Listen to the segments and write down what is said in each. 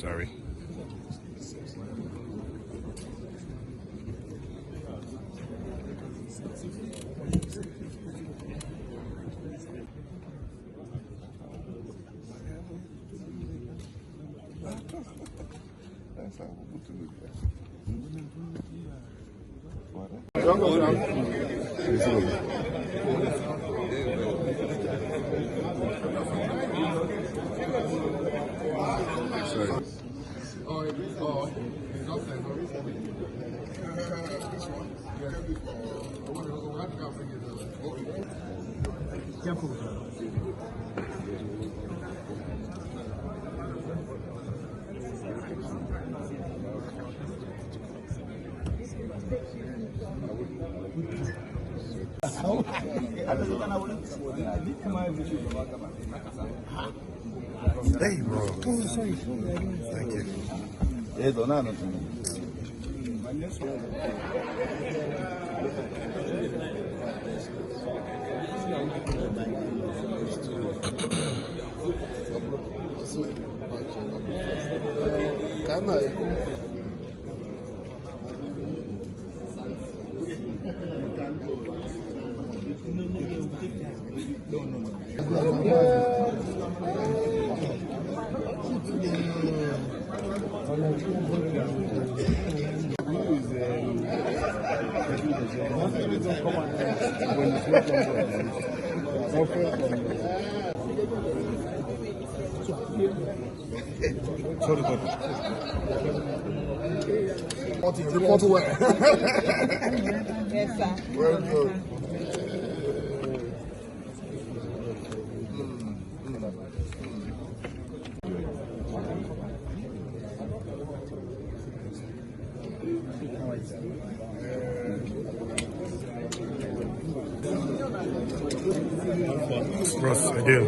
sorry. Hey, bro. Oh, sorry. Thank you. Report where? Yes, sir. Well done. Ross, I do.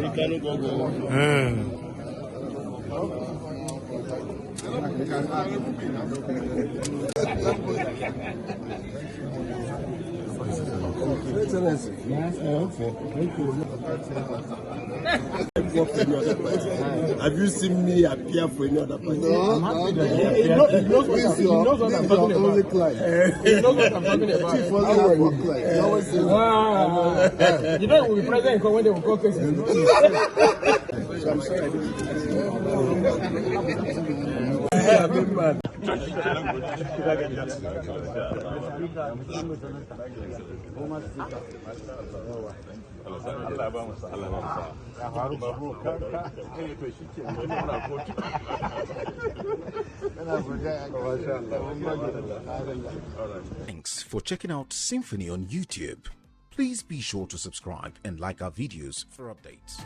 Have you seen me appear for any other party? No, he knows what I'm talking about. He knows what I'm talking about. You know, we present when they will call cases. So I'm sorry. Thanks for checking out SYMFONI on YouTube. Please be sure to subscribe and like our videos for updates.